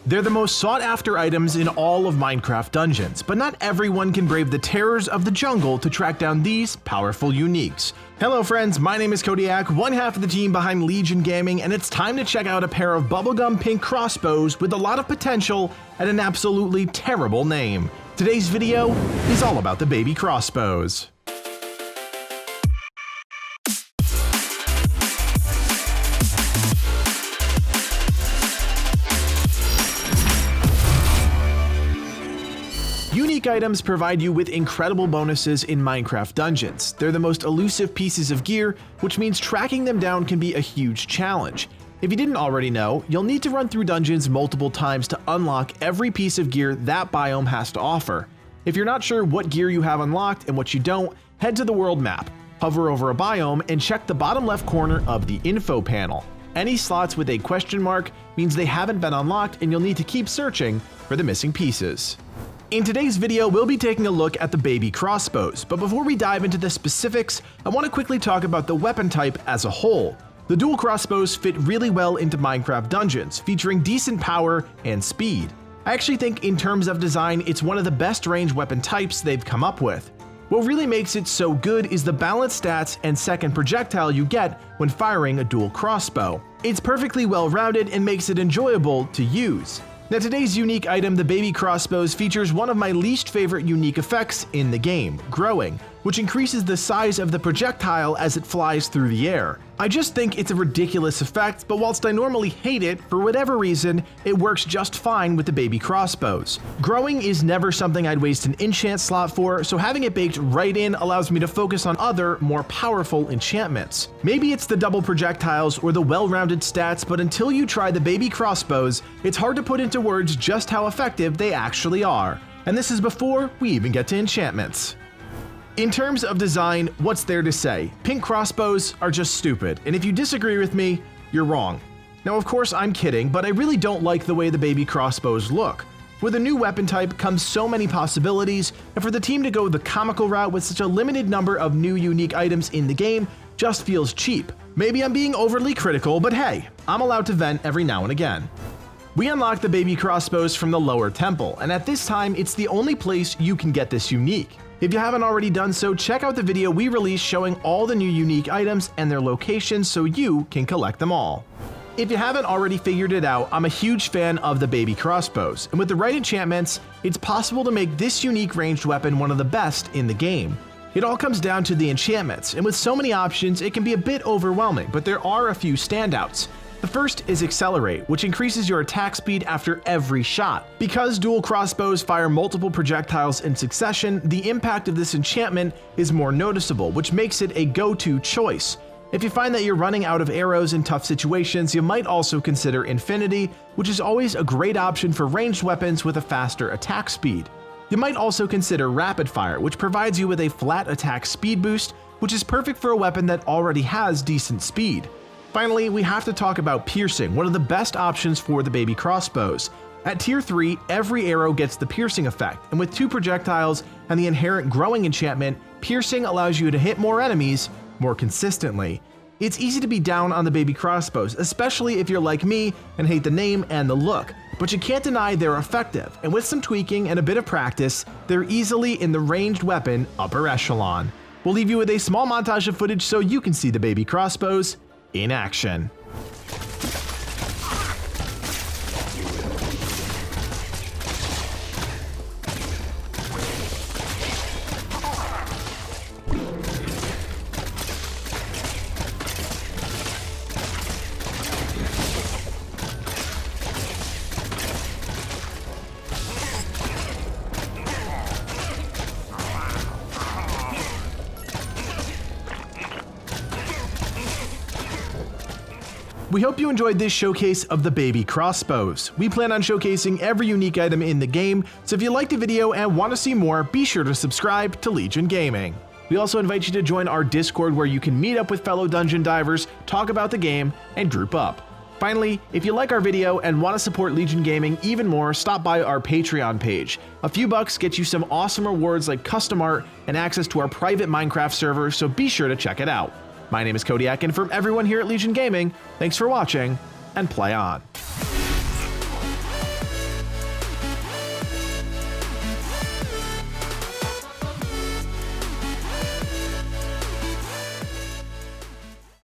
They're the most sought-after items in all of Minecraft dungeons, but not everyone can brave the terrors of the jungle to track down these powerful uniques. Hello friends, my name is Codiak, one half of the team behind Legion Gaming, and it's time to check out a pair of bubblegum pink crossbows with a lot of potential and an absolutely terrible name. Today's video is all about the baby crossbows. Unique items provide you with incredible bonuses in Minecraft dungeons. They're the most elusive pieces of gear, which means tracking them down can be a huge challenge. If you didn't already know, you'll need to run through dungeons multiple times to unlock every piece of gear that biome has to offer. If you're not sure what gear you have unlocked and what you don't, head to the world map, hover over a biome, and check the bottom left corner of the info panel. Any slots with a question mark means they haven't been unlocked and you'll need to keep searching for the missing pieces. In today's video, we'll be taking a look at the baby crossbows, but before we dive into the specifics, I want to quickly talk about the weapon type as a whole. The dual crossbows fit really well into Minecraft dungeons, featuring decent power and speed. I actually think in terms of design, it's one of the best ranged weapon types they've come up with. What really makes it so good is the balanced stats and second projectile you get when firing a dual crossbow. It's perfectly well rounded and makes it enjoyable to use. Now today's unique item, the baby crossbows, features one of my least favorite unique effects in the game, growing, which increases the size of the projectile as it flies through the air. I just think it's a ridiculous effect, but whilst I normally hate it, for whatever reason, it works just fine with the baby crossbows. Growing is never something I'd waste an enchant slot for, so having it baked right in allows me to focus on other, more powerful enchantments. Maybe it's the double projectiles or the well-rounded stats, but until you try the baby crossbows, it's hard to put into words just how effective they actually are. And this is before we even get to enchantments. In terms of design, what's there to say? Pink crossbows are just stupid, and if you disagree with me, you're wrong. Now of course I'm kidding, but I really don't like the way the baby crossbows look. With a new weapon type comes so many possibilities, and for the team to go the comical route with such a limited number of new unique items in the game just feels cheap. Maybe I'm being overly critical, but hey, I'm allowed to vent every now and again. We unlock the baby crossbows from the lower temple, and at this time it's the only place you can get this unique. If you haven't already done so, check out the video we released showing all the new unique items and their locations so you can collect them all. If you haven't already figured it out, I'm a huge fan of the baby crossbows, and with the right enchantments, it's possible to make this unique ranged weapon one of the best in the game. It all comes down to the enchantments, and with so many options, it can be a bit overwhelming, but there are a few standouts. The first is Accelerate, which increases your attack speed after every shot. Because dual crossbows fire multiple projectiles in succession, the impact of this enchantment is more noticeable, which makes it a go-to choice. If you find that you're running out of arrows in tough situations, you might also consider Infinity, which is always a great option for ranged weapons with a faster attack speed. You might also consider Rapid Fire, which provides you with a flat attack speed boost, which is perfect for a weapon that already has decent speed. Finally, we have to talk about Piercing, one of the best options for the baby crossbows. At tier 3, every arrow gets the piercing effect, and with 2 projectiles and the inherent growing enchantment, Piercing allows you to hit more enemies more consistently. It's easy to be down on the baby crossbows, especially if you're like me and hate the name and the look, but you can't deny they're effective, and with some tweaking and a bit of practice, they're easily in the ranged weapon upper echelon. We'll leave you with a small montage of footage so you can see the baby crossbows in action. We hope you enjoyed this showcase of the baby crossbows. We plan on showcasing every unique item in the game, so if you liked the video and want to see more, be sure to subscribe to Legion Gaming. We also invite you to join our Discord where you can meet up with fellow dungeon divers, talk about the game, and group up. Finally, if you like our video and want to support Legion Gaming even more, stop by our Patreon page. A few bucks gets you some awesome rewards like custom art and access to our private Minecraft server, so be sure to check it out. My name is Codiak, and from everyone here at Legion Gaming, thanks for watching, and play on.